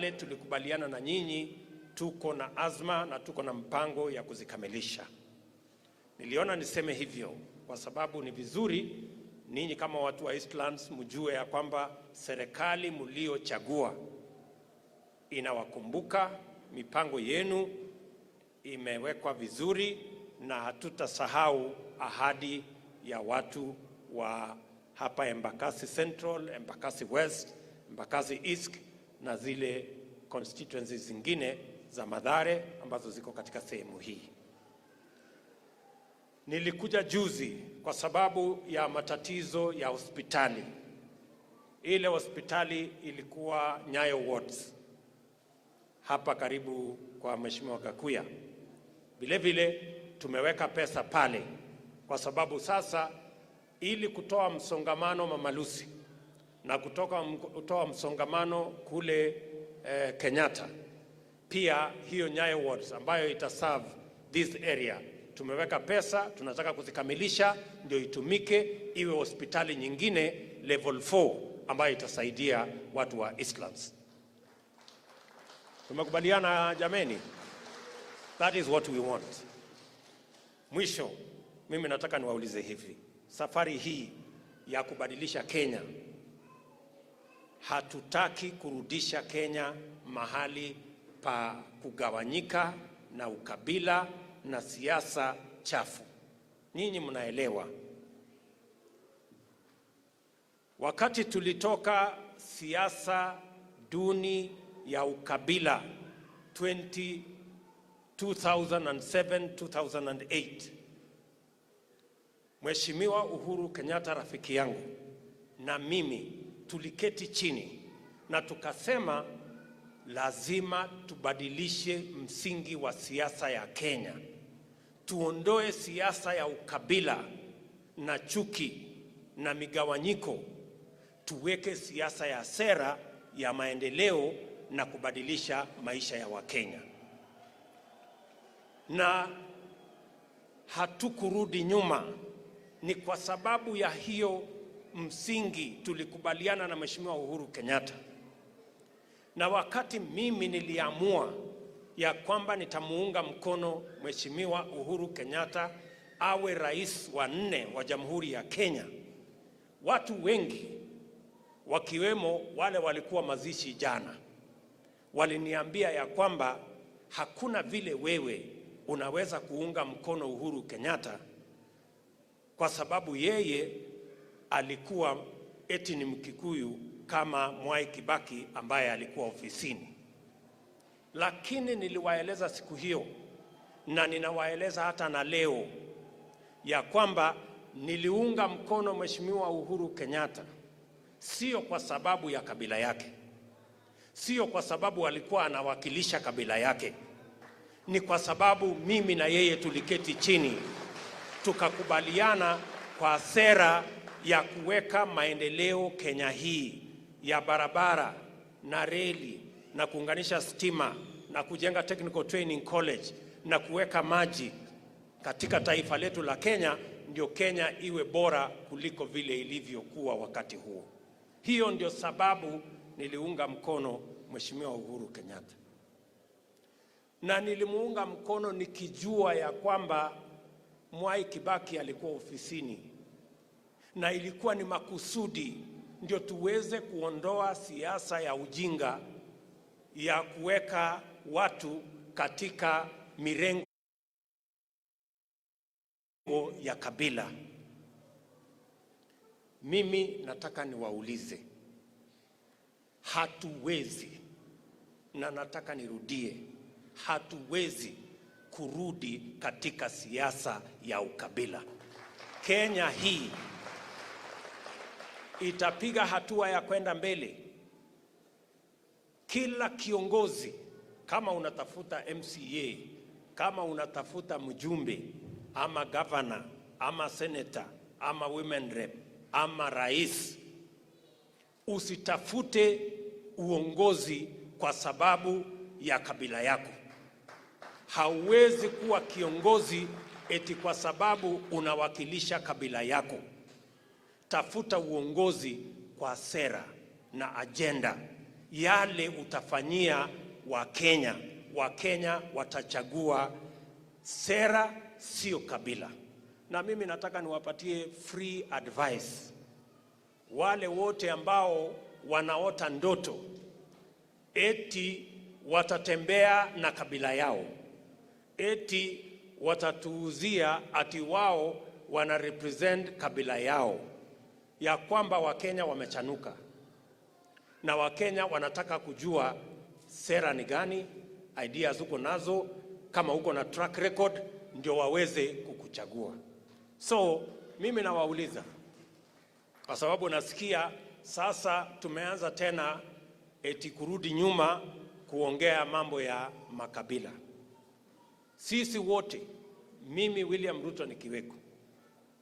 yale tulikubaliana na nyinyi, tuko na azma na tuko na mpango ya kuzikamilisha. Niliona niseme hivyo kwa sababu ni vizuri ninyi kama watu wa Eastlands mjue ya kwamba serikali mliochagua inawakumbuka, mipango yenu imewekwa vizuri, na hatutasahau ahadi ya watu wa hapa Embakasi Central, Embakasi West, Embakasi East na zile constituencies zingine za Mathare ambazo ziko katika sehemu hii. Nilikuja juzi kwa sababu ya matatizo ya hospitali. Ile hospitali ilikuwa Nyayo Wards hapa karibu kwa Mheshimiwa Gakuya. Vile vile tumeweka pesa pale kwa sababu sasa, ili kutoa msongamano Mamalusi na kutoa msongamano kule Kenyatta, pia hiyo Nyayo Wards ambayo itaserve this area, tumeweka pesa, tunataka kuzikamilisha ndio itumike iwe hospitali nyingine level 4 ambayo itasaidia watu wa Eastlands. Tumekubaliana jameni? That is what we want. Mwisho, mimi nataka niwaulize hivi. Safari hii ya kubadilisha Kenya, hatutaki kurudisha Kenya mahali pa kugawanyika na ukabila na siasa chafu. Nyinyi mnaelewa. Wakati tulitoka siasa duni ya ukabila 2007-2008, Mheshimiwa Uhuru Kenyatta rafiki yangu na mimi tuliketi chini na tukasema lazima tubadilishe msingi wa siasa ya Kenya. Tuondoe siasa ya ukabila na chuki na migawanyiko, tuweke siasa ya sera ya maendeleo na kubadilisha maisha ya Wakenya. Na hatukurudi nyuma. Ni kwa sababu ya hiyo msingi tulikubaliana na Mheshimiwa Uhuru Kenyatta. Na wakati mimi niliamua ya kwamba nitamuunga mkono Mheshimiwa Uhuru Kenyatta awe rais wa 4 wa Jamhuri ya Kenya, watu wengi wakiwemo wale walikuwa mazishi jana waliniambia ya kwamba hakuna vile wewe unaweza kuunga mkono Uhuru Kenyatta kwa sababu yeye alikuwa eti ni Mkikuyu kama Mwai Kibaki ambaye alikuwa ofisini. Lakini niliwaeleza siku hiyo na ninawaeleza hata na leo ya kwamba niliunga mkono Mheshimiwa Uhuru Kenyatta sio kwa sababu ya kabila yake, sio kwa sababu alikuwa anawakilisha kabila yake, ni kwa sababu mimi na yeye tuliketi chini tukakubaliana kwa sera ya kuweka maendeleo Kenya hii ya barabara na reli na kuunganisha stima na kujenga technical training college na kuweka maji katika taifa letu la Kenya, ndio Kenya iwe bora kuliko vile ilivyokuwa wakati huo. Hiyo ndio sababu niliunga mkono Mheshimiwa Uhuru Kenyatta. Na nilimuunga mkono nikijua ya kwamba Mwai Kibaki alikuwa ofisini, na ilikuwa ni makusudi ndio tuweze kuondoa siasa ya ujinga ya kuweka watu katika mirengo ya kabila. Mimi nataka niwaulize, hatuwezi, na nataka nirudie, hatuwezi kurudi katika siasa ya ukabila. Kenya hii itapiga hatua ya kwenda mbele. Kila kiongozi, kama unatafuta MCA, kama unatafuta mjumbe ama governor ama senator ama women rep ama rais, usitafute uongozi kwa sababu ya kabila yako. Hauwezi kuwa kiongozi eti kwa sababu unawakilisha kabila yako. Tafuta uongozi kwa sera na agenda yale utafanyia Wakenya. Wakenya watachagua sera, sio kabila. Na mimi nataka niwapatie free advice wale wote ambao wanaota ndoto eti watatembea na kabila yao, eti watatuuzia ati wao wana represent kabila yao, ya kwamba Wakenya wamechanuka na Wakenya wanataka kujua sera ni gani, ideas uko nazo, kama uko na track record ndio waweze kukuchagua. So mimi nawauliza, kwa sababu nasikia sasa tumeanza tena eti kurudi nyuma kuongea mambo ya makabila. Sisi wote, mimi William Ruto nikiweko,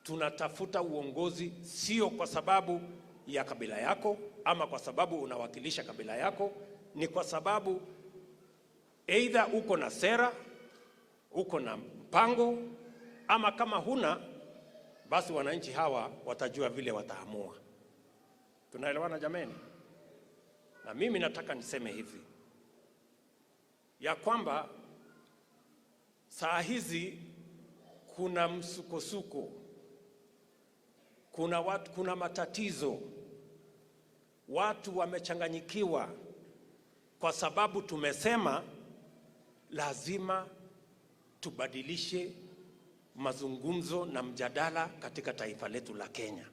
tunatafuta uongozi sio kwa sababu ya kabila yako ama kwa sababu unawakilisha kabila yako, ni kwa sababu either uko na sera, uko na mpango, ama kama huna, basi wananchi hawa watajua vile wataamua. Tunaelewana jameni? Na mimi nataka niseme hivi, ya kwamba saa hizi kuna msukosuko, kuna matatizo, watu wamechanganyikiwa kwa sababu tumesema lazima tubadilishe mazungumzo na mjadala katika taifa letu la Kenya.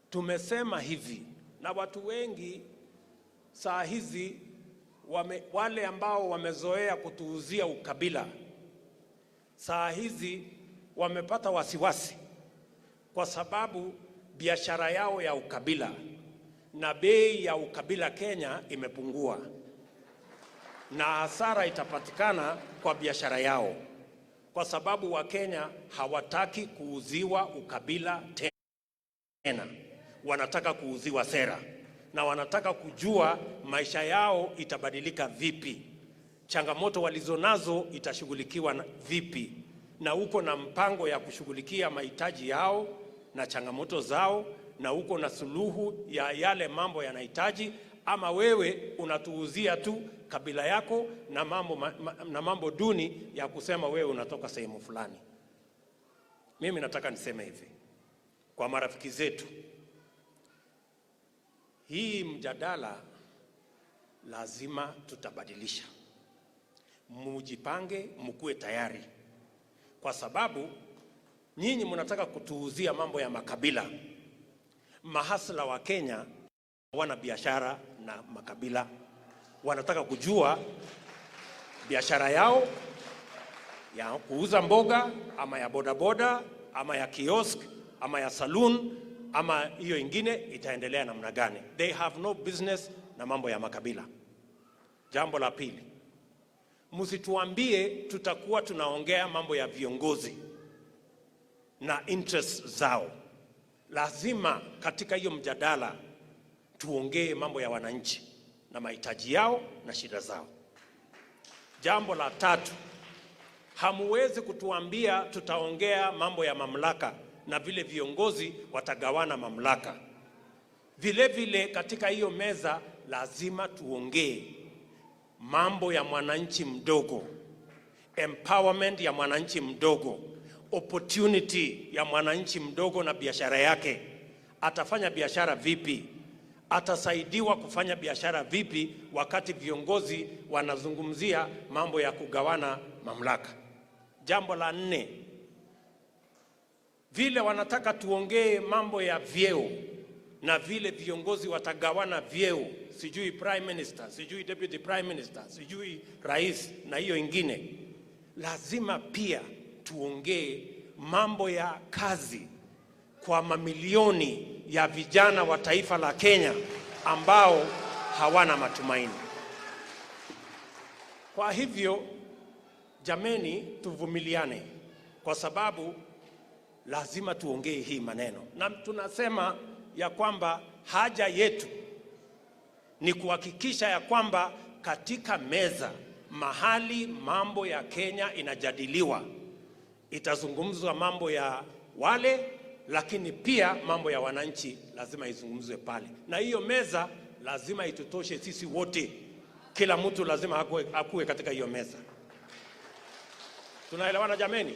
Tumesema hivi, na watu wengi saa hizi wale ambao wamezoea kutuuzia ukabila, saa hizi wamepata wasiwasi kwa sababu biashara yao ya ukabila na bei ya ukabila Kenya imepungua, na hasara itapatikana kwa biashara yao, kwa sababu Wakenya hawataki kuuziwa ukabila tena, wanataka kuuziwa sera, na wanataka kujua maisha yao itabadilika vipi, changamoto walizonazo itashughulikiwa vipi, na uko na mpango ya kushughulikia mahitaji yao na changamoto zao, na uko na suluhu ya yale mambo yanahitaji, ama wewe unatuuzia tu kabila yako na mambo duni ya kusema wewe unatoka sehemu fulani. Mimi nataka niseme hivi kwa marafiki zetu, hii mjadala lazima tutabadilisha. Mujipange, mkuwe tayari, kwa sababu nyinyi mnataka kutuuzia mambo ya makabila. Mahasla wa Kenya wana biashara na makabila, wanataka kujua biashara yao ya kuuza mboga ama ya bodaboda ama ya kiosk ama ya saloon ama hiyo ingine itaendelea namna gani. They have no business na mambo ya makabila. Jambo la pili, msituambie tutakuwa tunaongea mambo ya viongozi na interests zao. Lazima katika hiyo mjadala tuongee mambo ya wananchi na mahitaji yao na shida zao. Jambo la tatu, hamuwezi kutuambia tutaongea mambo ya mamlaka na vile viongozi watagawana mamlaka. Vile vile katika hiyo meza lazima tuongee mambo ya mwananchi mdogo, empowerment ya mwananchi mdogo, opportunity ya mwananchi mdogo na biashara yake. Atafanya biashara vipi? Atasaidiwa kufanya biashara vipi wakati viongozi wanazungumzia mambo ya kugawana mamlaka? Jambo la nne, vile wanataka tuongee mambo ya vyeo na vile viongozi watagawana vyeo, sijui prime minister, sijui deputy prime minister, sijui rais na hiyo ingine. Lazima pia tuongee mambo ya kazi kwa mamilioni ya vijana wa taifa la Kenya ambao hawana matumaini. Kwa hivyo jameni, tuvumiliane, kwa sababu lazima tuongee hii maneno, na tunasema ya kwamba haja yetu ni kuhakikisha ya kwamba katika meza mahali mambo ya Kenya inajadiliwa, itazungumzwa mambo ya wale, lakini pia mambo ya wananchi lazima izungumzwe pale, na hiyo meza lazima itutoshe sisi wote. Kila mtu lazima akuwe katika hiyo meza. Tunaelewana jameni?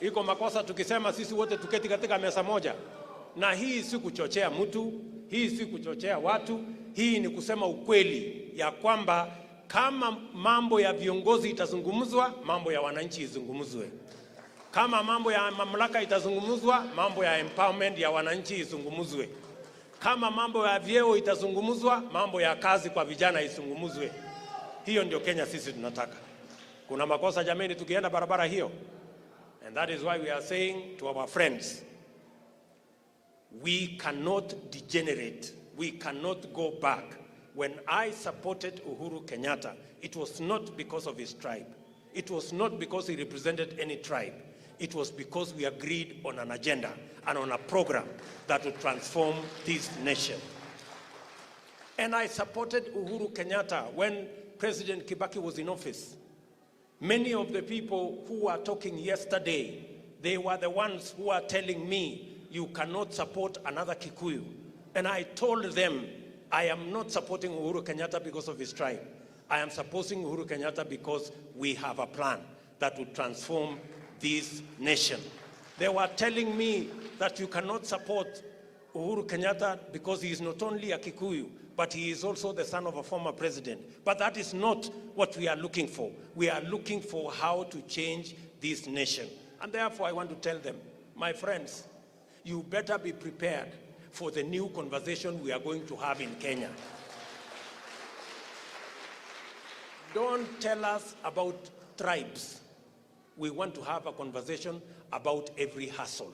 Iko makosa tukisema sisi wote tuketi katika meza moja. Na hii si kuchochea mtu, hii si kuchochea watu, hii ni kusema ukweli ya kwamba kama mambo ya viongozi itazungumzwa, mambo ya wananchi izungumzwe. Kama mambo ya mamlaka itazungumzwa, mambo ya empowerment ya wananchi izungumzwe. Kama mambo ya vyeo itazungumzwa, mambo ya kazi kwa vijana izungumzwe. Hiyo ndio Kenya sisi tunataka. Kuna makosa jameni tukienda barabara hiyo? And that is why we are saying to our friends, we cannot degenerate. We cannot go back. When I supported Uhuru Kenyatta, it was not because of his tribe. It was not because he represented any tribe. It was because we agreed on an agenda and on a program that would transform this nation. And I supported Uhuru Kenyatta when President Kibaki was in office. Many of the people who were talking yesterday, they were the ones who are telling me, you cannot support another Kikuyu. And I told them, I am not supporting Uhuru Kenyatta because of his tribe. I am supporting Uhuru Kenyatta because we have a plan that would transform this nation. They were telling me that you cannot support Uhuru Kenyatta because he is not only a Kikuyu, but he is also the son of a former president. But that is not what we are looking for. We are looking for how to change this nation. And therefore I want to tell them, my friends, you better be prepared for the new conversation we are going to have in Kenya. Don't tell us about tribes. We want to have a conversation about every hustle.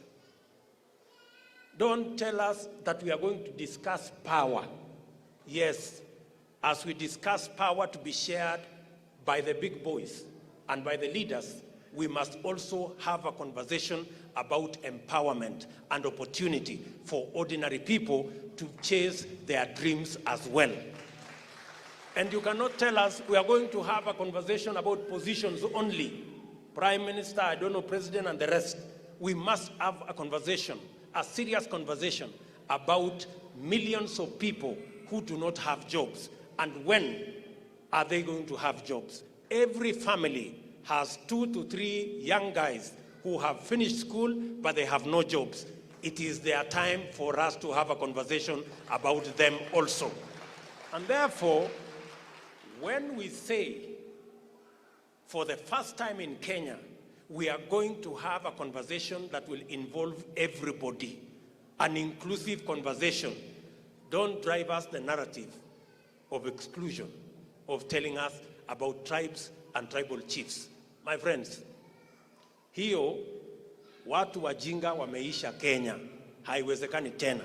Don't tell us that we are going to discuss power. Yes, as we discuss power to be shared by the big boys and by the leaders, we must also have a conversation about empowerment and opportunity for ordinary people to chase their dreams as well. And you cannot tell us we are going to have a conversation about positions only. Prime Minister, I don't know, President and the rest. We must have a conversation, a serious conversation about millions of people who do not have jobs. And when are they going to have jobs? Every family has 2 to 3 young guys who have finished school, but they have no jobs. It is their time for us to have a conversation about them also. And therefore, when we say, for the first time in Kenya, we are going to have a conversation that will involve everybody, an inclusive conversation. Don't drive us the narrative of exclusion, of telling us about tribes and tribal chiefs. My friends, hiyo watu wajinga wameisha Kenya, haiwezekani tena.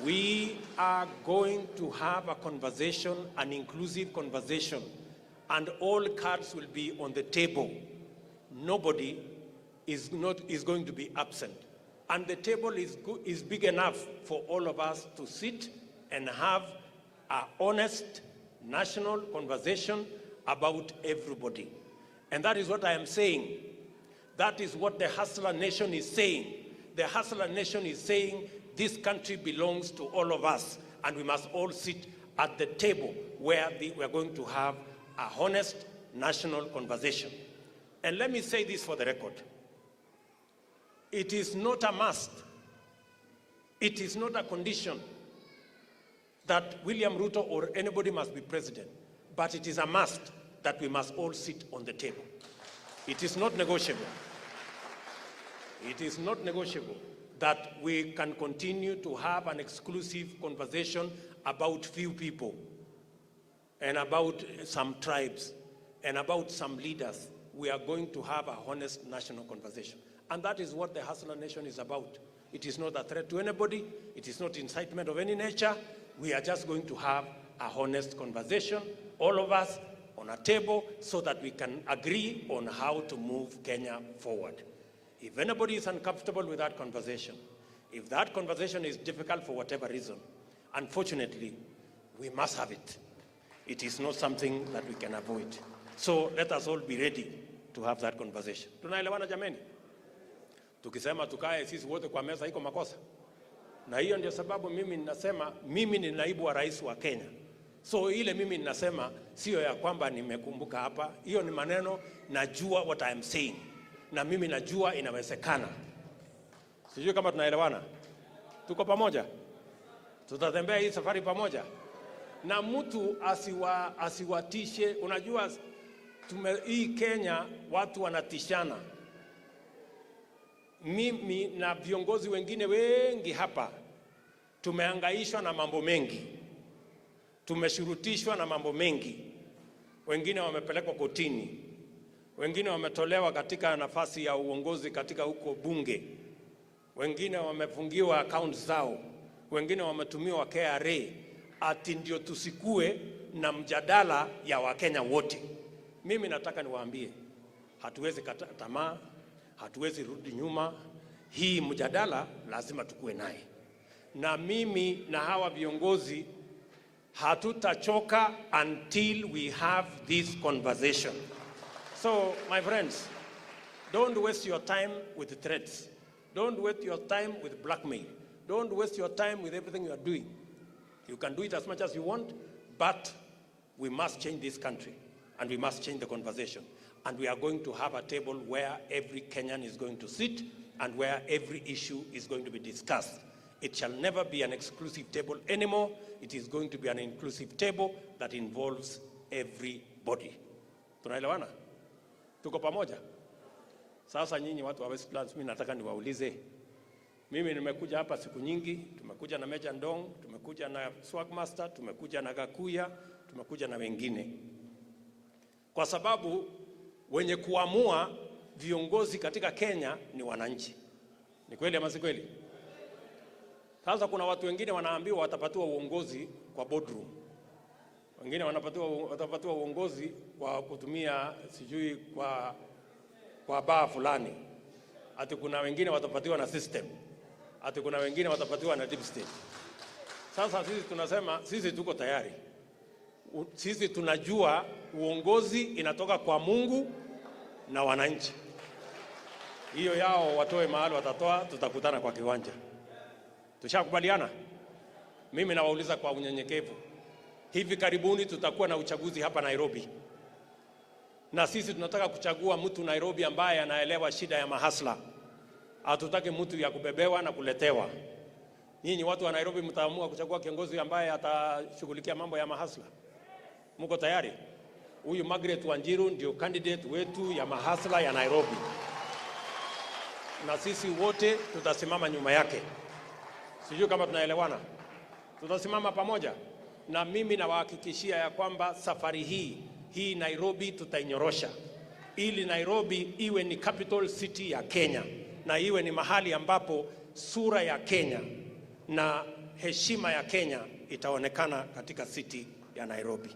We are going to have a conversation, an inclusive conversation, and all cards will be on the table. Nobody is going to be absent. And the table is big enough for all of us to sit and have an honest national conversation about everybody. And that is what I am saying. That is what the Hustler Nation is saying. The Hustler Nation is saying this country belongs to all of us, and we must all sit at the table where we are going to have a honest national conversation. And let me say this for the record. It is not a must. It is not a condition that William Ruto or anybody must be president, but it is a must that we must all sit on the table. It is not negotiable. It is not negotiable that we can continue to have an exclusive conversation about few people and about some tribes and about some leaders. We are going to have a honest national conversation. And that is what the Hustler Nation is about. It is not a threat to anybody. It is not incitement of any nature. We are just going to have a honest conversation, all of us on a table, so that we can agree on how to move Kenya forward. If anybody is uncomfortable with that conversation, if that conversation is difficult for whatever reason, unfortunately, we must have it. It is not something that we can avoid. So let us all be ready to have that conversation. Tunaelewana jameni? Tukisema tukae sisi wote kwa meza iko makosa? Na hiyo ndio sababu mimi ninasema mimi ni naibu wa rais wa Kenya. So ile mimi ninasema sio ya kwamba nimekumbuka hapa. Hiyo ni maneno, najua what I am saying. Na mimi najua inawezekana. Sijui kama tunaelewana. Tuko pamoja? Tutatembea hii safari pamoja. Na mtu asiwatishe. Unajua hii Kenya watu wanatishana. Mimi na viongozi wengine wengi hapa tumehangaishwa na mambo mengi. Tumeshurutishwa na mambo mengi. Wengine wamepelekwa kotini. Wengine wametolewa katika nafasi ya uongozi katika huko bunge. Wengine wamefungiwa accounts zao. Wengine wametumiwa KRA. Ati ndio tusikue na mjadala ya Wakenya wote. Mimi nataka niwaambie, hatuwezi kata tamaa, hatuwezi rudi nyuma. Hii mjadala lazima tukue naye. Na mimi na hawa viongozi hatutachoka until we have this conversation. So, my friends, don't waste your time with threats. Don't waste your time with blackmail. Don't waste your time with everything you are doing. You can do it as much as you want, but we must change this country, and we must change the conversation. And we are going to have a table where every Kenyan is going to sit, and where every issue is going to be discussed. It shall never be an exclusive table anymore. It is going to be an inclusive table that involves everybody. Tunaelewana? Tuko pamoja? Sasa nyinyi watu wa Westlands, mimi nataka niwaulize. Mimi nimekuja hapa siku nyingi, tumekuja na Meja Ndong, tumekuja na Swagmaster, tumekuja na Gakuya, tumekuja na wengine. Kwa sababu wenye kuamua viongozi katika Kenya ni wananchi. Ni kweli ama si kweli? Sasa kuna watu wengine wanaambiwa watapatiwa uongozi kwa boardroom. Wengine watapatiwa uongozi kwa kutumia sijui kwa baa fulani. Ati kuna wengine watapatiwa na system. Ati kuna wengine watapatiwa na deep state. Sasa sisi tunasema sisi tuko tayari. Sisi tunajua uongozi inatoka kwa Mungu na wananchi. Hiyo yao watoe mahali watatoa, tutakutana kwa kiwanja. Tushakubaliana? Mimi nawauliza kwa unyenyekevu. Hivi karibuni tutakuwa na uchaguzi hapa Nairobi. Na sisi tunataka kuchagua mtu Nairobi ambaye anaelewa shida ya mahasla. Hatutaki mtu ya kubebewa na kuletewa. Nyinyi watu wa Nairobi mtaamua kuchagua kiongozi ambaye atashughulikia mambo ya mahasla. Mko tayari? Huyu Margaret Wanjiru ndio candidate wetu ya mahasla ya Nairobi. Na sisi wote tutasimama nyuma yake. Sijui kama tunaelewana. Tutasimama pamoja. Na mimi nawahakikishia ya kwamba safari hii Nairobi tutainyorosha. Ili Nairobi iwe ni capital city ya Kenya. Na iwe ni mahali ambapo sura ya Kenya na heshima ya Kenya itaonekana katika city ya Nairobi.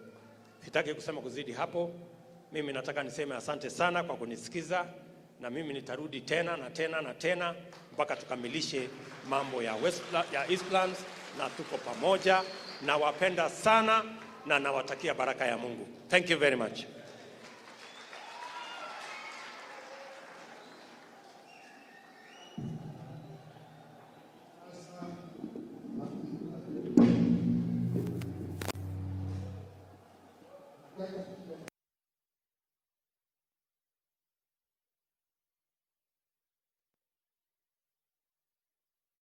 Sitaki kusema kuzidi hapo. Mimi nataka niseme asante sana kwa kunisikiza. Na mimi nitarudi tena na tena na tena mpaka tukamilishe mambo ya Eastlands, na tuko pamoja. Na wapenda sana na nawatakia baraka ya Mungu. Thank you very much.